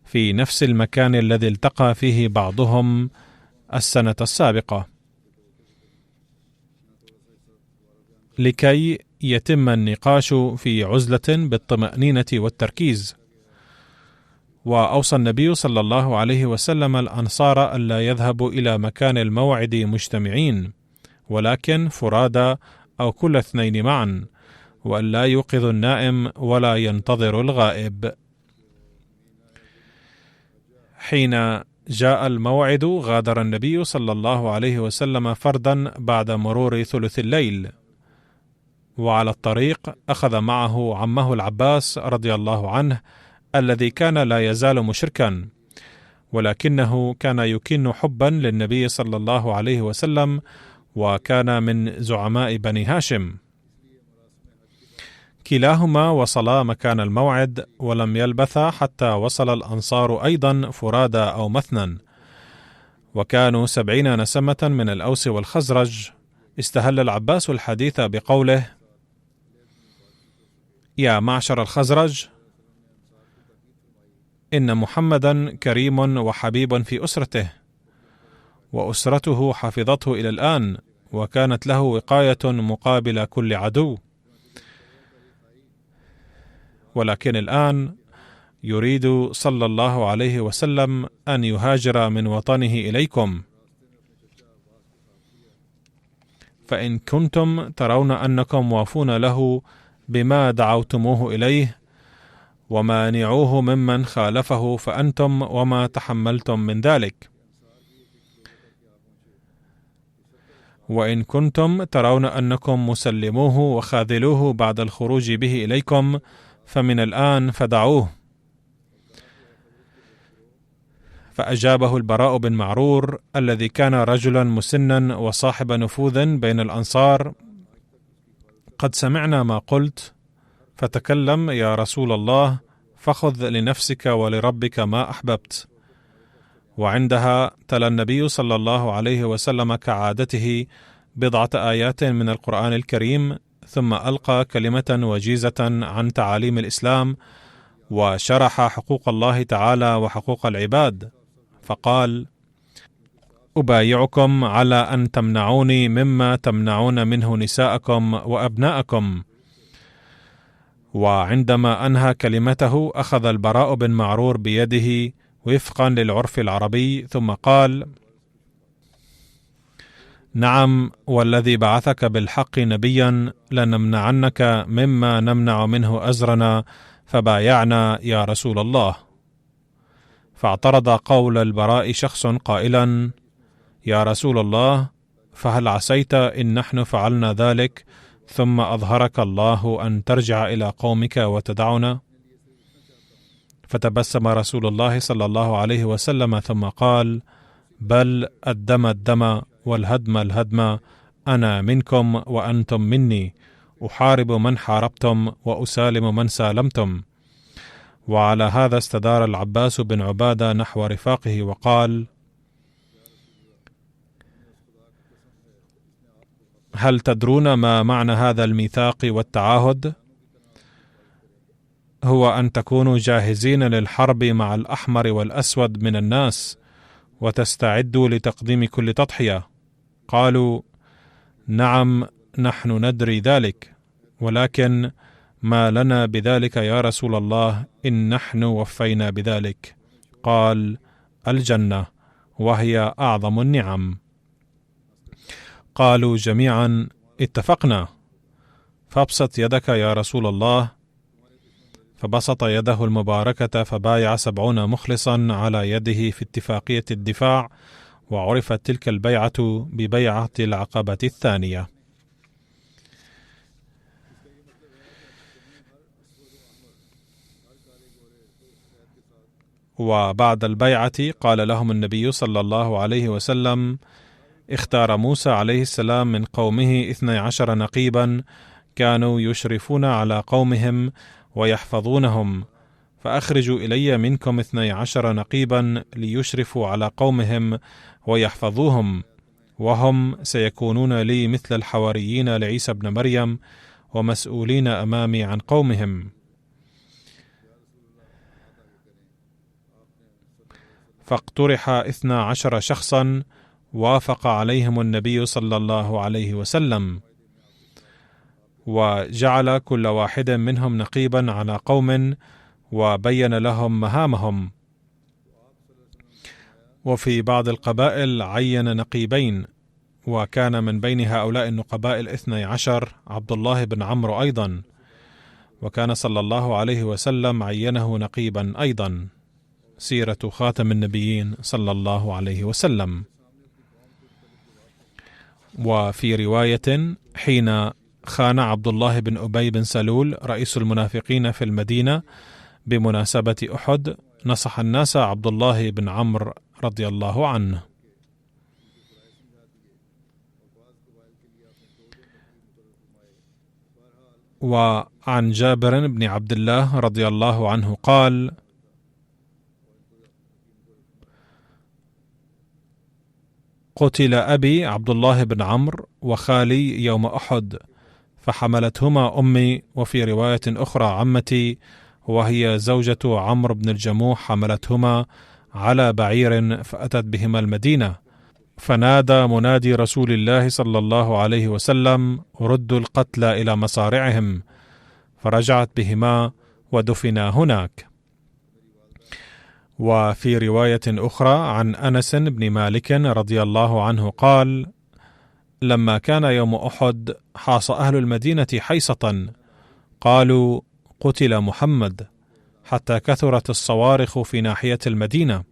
في نفس المكان الذي التقى فيه بعضهم السنة السابقة، لكي يتم النقاش في عزلة بالطمأنينة والتركيز. وأوصى النبي صلى الله عليه وسلم الأنصار ألا يذهبوا إلى مكان الموعد مجتمعين، ولكن فرادى أو كل اثنين معا، وأن لا يوقظ النائم ولا ينتظر الغائب. حين جاء الموعد غادر النبي صلى الله عليه وسلم فردا بعد مرور ثلث الليل، وعلى الطريق أخذ معه عمه العباس رضي الله عنه الذي كان لا يزال مشركا، ولكنه كان يكن حبا للنبي صلى الله عليه وسلم، وكان من زعماء بني هاشم. كلاهما وصلا مكان الموعد، ولم يلبثا حتى وصل الأنصار أيضا فرادى أو مثنى، وكانوا 70 نسمة من الأوس والخزرج. استهل العباس الحديث بقوله: يا معشر الخزرج، إن محمدا كريم وحبيب في أسرته، وأسرته حفظته إلى الآن، وكانت له وقاية مقابل كل عدو، ولكن الآن يريد صلى الله عليه وسلم أن يهاجر من وطنه إليكم، فإن كنتم ترون أنكم وافون له بما دعوتموه إليه ومانعوه ممن خالفه فأنتم وما تحملتم من ذلك، وإن كنتم ترون أنكم مسلموه وخاذلوه بعد الخروج به إليكم فمن الآن فدعوه. فأجابه البراء بن معرور الذي كان رجلا مسنا وصاحب نفوذ بين الأنصار: قد سمعنا ما قلت، فتكلم يا رسول الله، فخذ لنفسك ولربك ما أحببت. وعندها تلا النبي صلى الله عليه وسلم كعادته بضعة آيات من القرآن الكريم، ثم ألقى كلمة وجيزة عن تعاليم الإسلام، وشرح حقوق الله تعالى وحقوق العباد، فقال: أبايعكم على أن تمنعوني مما تمنعون منه نساءكم وأبناءكم. وعندما أنهى كلمته أخذ البراء بن معرور بيده وفقا للعرف العربي، ثم قال: نعم، والذي بعثك بالحق نبيا لنمنعنك مما نمنع منه أزرنا، فبايعنا يا رسول الله. فاعترض قول البراء شخص قائلا: يا رسول الله، فهل عسيت إن نحن فعلنا ذلك ثم أظهرك الله أن ترجع إلى قومك وتدعنا؟ فتبسم رسول الله صلى الله عليه وسلم ثم قال: بل الدم الدم والهدم الهدم، أنا منكم وأنتم مني، أحارب من حاربتم وأسالم من سالمتم. وعلى هذا استدار العباس بن عبادة نحو رفاقه وقال: هل تدرون ما معنى هذا الميثاق والتعاهد؟ هو أن تكونوا جاهزين للحرب مع الأحمر والأسود من الناس، وتستعدوا لتقديم كل تضحية. قالوا: نعم، نحن ندري ذلك، ولكن ما لنا بذلك يا رسول الله إن نحن وفينا بذلك؟ قال: الجنة، وهي أعظم النعم. قالوا جميعا: اتفقنا. فابسط يدك يا رسول الله. فبسط يده المباركة، فبايع 70 مخلصا على يده في اتفاقية الدفاع، وعرفت تلك البيعة ببيعة العقبة الثانية. وبعد البيعة قال لهم النبي صلى الله عليه وسلم: اختار موسى عليه السلام من قومه 12 نقيبا كانوا يشرفون على قومهم ويحفظونهم، فأخرجوا إلي منكم 12 نقيبا ليشرفوا على قومهم ويحفظوهم، وهم سيكونون لي مثل الحواريين لعيسى بن مريم، ومسؤولين أمامي عن قومهم. فاقترح 12 شخصا وافق عليهم النبي صلى الله عليه وسلم، وجعل كل واحد منهم نقيبا على قوم، وبين لهم مهامهم. وفي بعض القبائل عين نقيبين، وكان من بين هؤلاء النقباء 12 عبد الله بن عمرو أيضا، وكان صلى الله عليه وسلم عينه نقيبا أيضا. سيرة خاتم النبيين صلى الله عليه وسلم. وفي رواية: حين خان عبد الله بن أبي بن سلول رئيس المنافقين في المدينة بمناسبة أحد، نصح الناس عبد الله بن عمرو رضي الله عنه. وعن جابر بن عبد الله رضي الله عنه قال: قتل أبي عبد الله بن عمرو وخالي يوم أحد، فحملتهما أمي، وفي رواية أخرى عمتي وهي زوجة عمرو بن الجموح حملتهما على بعير، فأتت بهما المدينة، فنادى منادي رسول الله صلى الله عليه وسلم: ردوا القتلى إلى مصارعهم، فرجعت بهما ودفنا هناك. وفي رواية أخرى عن أنس بن مالك رضي الله عنه قال: لما كان يوم أحد حاص أهل المدينة حيصة، قالوا: قتل محمد، حتى كثرت الصوارخ في ناحية المدينة،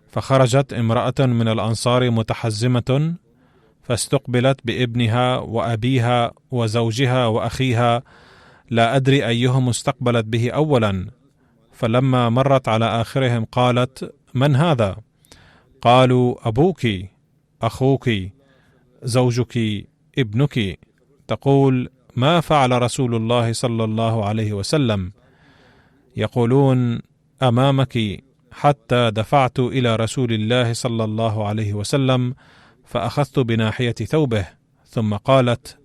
فخرجت امرأة من الأنصار متحزمة، فاستقبلت بابنها وأبيها وزوجها وأخيها، لا أدري أيهم استقبلت به أولا، فلما مرت على آخرهم قالت: من هذا؟ قالوا: أبوك، أخوك، زوجك، ابنك. تقول: ما فعل رسول الله صلى الله عليه وسلم؟ يقولون أمامك، حتى دفعت إلى رسول الله صلى الله عليه وسلم فأخذت بناحية ثوبه، ثم قالت: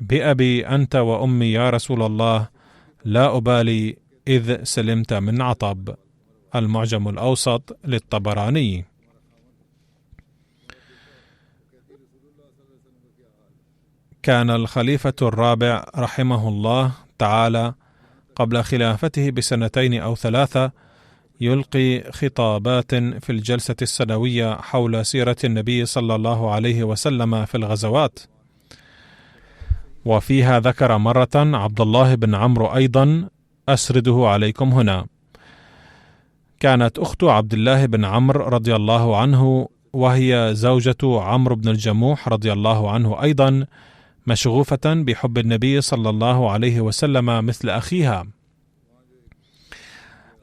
بأبي أنت وأمي يا رسول الله، لا أبالي إذ سلمت من عطب. المعجم الأوسط للطبراني. كان الخليفة الرابع رحمه الله تعالى قبل خلافته بسنتين أو 3 يلقي خطابات في الجلسة السنوية حول سيرة النبي صلى الله عليه وسلم في الغزوات، وفيها ذكر مرة عبد الله بن عمرو أيضا أسرده عليكم هنا. كانت أخت عبد الله بن عمرو رضي الله عنه، وهي زوجة عمرو بن الجموح رضي الله عنه أيضا، مشغوفة بحب النبي صلى الله عليه وسلم مثل أخيها.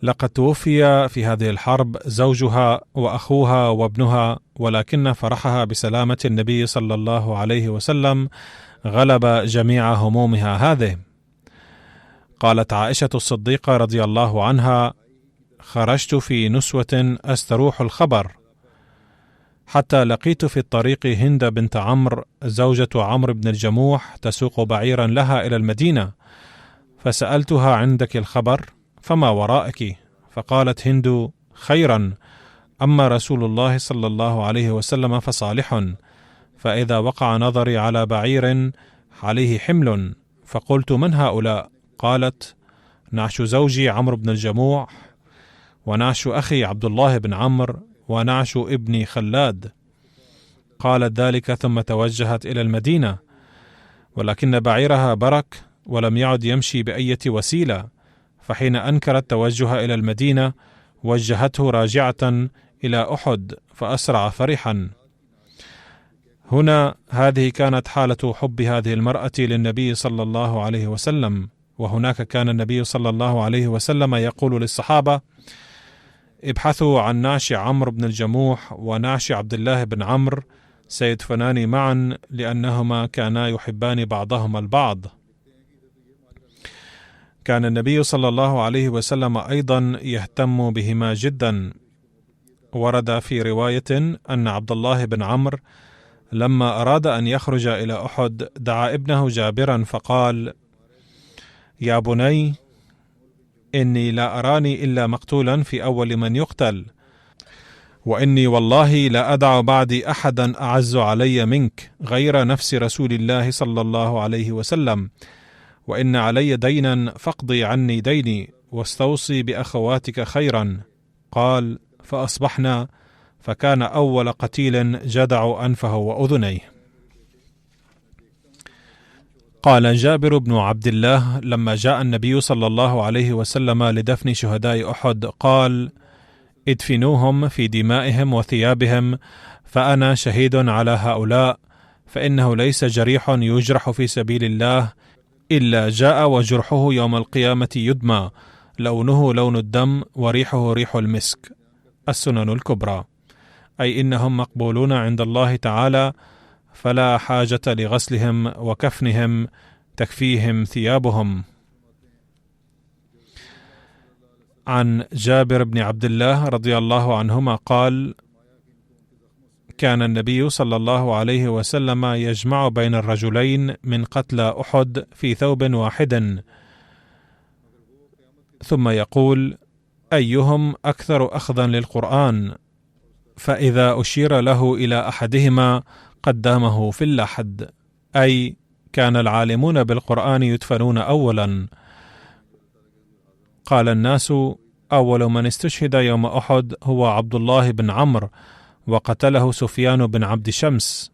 لقد توفي في هذه الحرب زوجها وأخوها وابنها، ولكن فرحها بسلامة النبي صلى الله عليه وسلم غلب جميع همومها هذه. قالت عائشة الصديقة رضي الله عنها: خرجت في نسوة أستروح الخبر، حتى لقيت في الطريق هند بنت عمرو زوجة عمرو بن الجموح تسوق بعيرا لها إلى المدينة، فسألتها: عندك الخبر؟ فما ورائك؟ فقالت هند: خيرا، أما رسول الله صلى الله عليه وسلم فصالح، فإذا وقع نظري على بعير عليه حمل. فقلت: من هؤلاء؟ قالت: نعش زوجي عمرو بن الجموح، ونعش أخي عبد الله بن عمرو، ونعش ابني خلاد. قالت ذلك ثم توجهت إلى المدينة، ولكن بعيرها برك ولم يعد يمشي بأية وسيلة، فحين أنكر التوجه إلى المدينة وجهته راجعة إلى أحد فأسرع فرحا. هنا هذه كانت حالة حب هذه المرأة للنبي صلى الله عليه وسلم. وهناك كان النبي صلى الله عليه وسلم يقول للصحابة: ابحثوا عن نعش عمرو بن الجموح ونعش عبد الله بن عمرو، سيدفنان معا، لأنهما كانا يحبان بعضهما البعض. كان النبي صلى الله عليه وسلم أيضا يهتم بهما جدا. ورد في رواية أن عبد الله بن عمرو لما أراد أن يخرج إلى أحد دعا ابنه جابرا فقال: يا بني، إني لا أراني إلا مقتولا في أول من يقتل، وإني والله لا أدع بعدي أحدا أعز علي منك غير نفس رسول الله صلى الله عليه وسلم، وإن علي دينا فاقضي عني ديني، واستوصي بأخواتك خيرا. قال: فأصبحنا، فكان أول قتيل جدع أنفه وأذنيه. قال جابر بن عبد الله: لما جاء النبي صلى الله عليه وسلم لدفن شهداء أحد قال: ادفنوهم في دمائهم وثيابهم، فأنا شهيد على هؤلاء، فإنه ليس جريح يجرح في سبيل الله إلا جاء وجرحه يوم القيامة يدمى، لونه لون الدم وريحه ريح المسك. السنن الكبرى. أي إنهم مقبولون عند الله تعالى، فلا حاجة لغسلهم وكفنهم، تكفيهم ثيابهم. عن جابر بن عبد الله رضي الله عنهما قال: كان النبي صلى الله عليه وسلم يجمع بين الرجلين من قتلى أحد في ثوب واحد، ثم يقول: أيهم أكثر أخذا للقرآن؟ فإذا أشير له إلى أحدهما قدمه في اللحد، أي كان العالمون بالقرآن يدفنون أولا. قال الناس: أول من استشهد يوم أحد هو عبد الله بن عمرو، وقتله سفيان بن عبد شمس،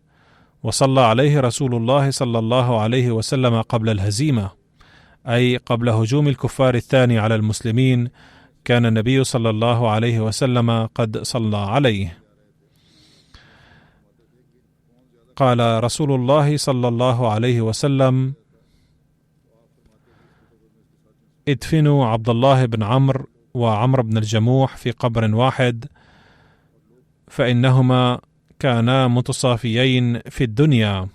وصلى عليه رسول الله صلى الله عليه وسلم قبل الهزيمة، أي قبل هجوم الكفار الثاني على المسلمين، كان النبي صلى الله عليه وسلم قد صلى عليه. قال رسول الله صلى الله عليه وسلم: ادفنوا عبد الله بن عمرو وعمرو بن الجموح في قبر واحد، فإنهما كانا متصافيين في الدنيا.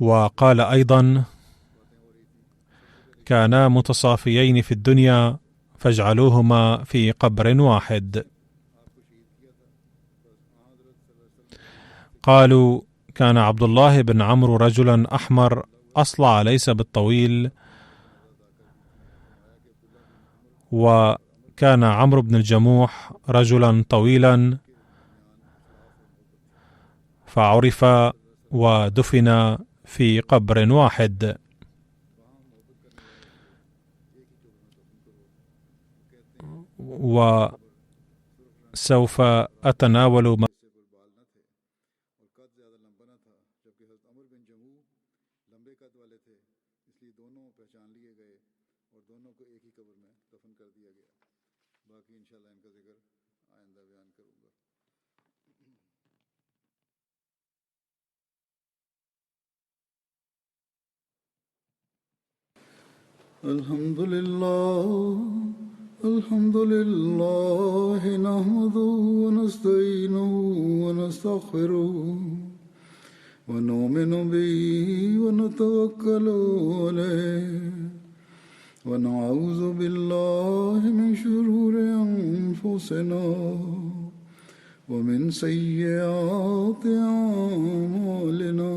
وقال أيضا: كانا متصافيين في الدنيا فاجعلوهما في قبر واحد. قالوا: كان عبد الله بن عمرو رجلا أحمر أصلع ليس بالطويل، وكان عمرو بن الجموح رجلا طويلا، فعرف ودفن في قبر واحد. وسوف أتناول الحمد لله نحمده ونستعينه ونستغفره ونؤمن به ونتوكل عليه ونعوذ بالله من شرور أنفسنا ومن سيئات أعمالنا.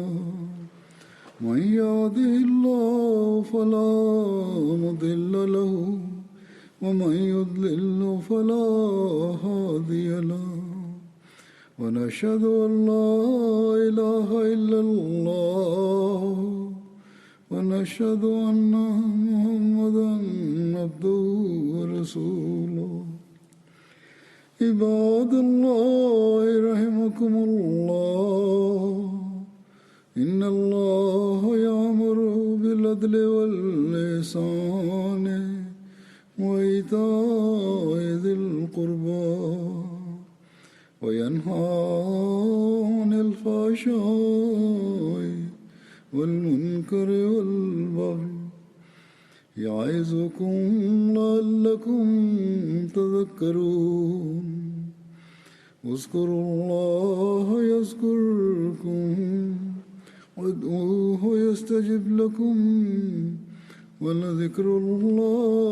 من يهده الله فلا مضل له ومن يضلل فلا هادي له ونشهد أن لا إله إلا الله ونشهد أن محمدا عبده ورسوله. عباد الله رحمكم الله، إن الله يأمر بالعدل والإحسان وإيتاء ذي القربى وينهى عن الفحشاء والمنكر والبغي يعظكم لعلكم تذكرون. اذكروا الله يذكركم وادعوه يستجب لكم ولذكر الله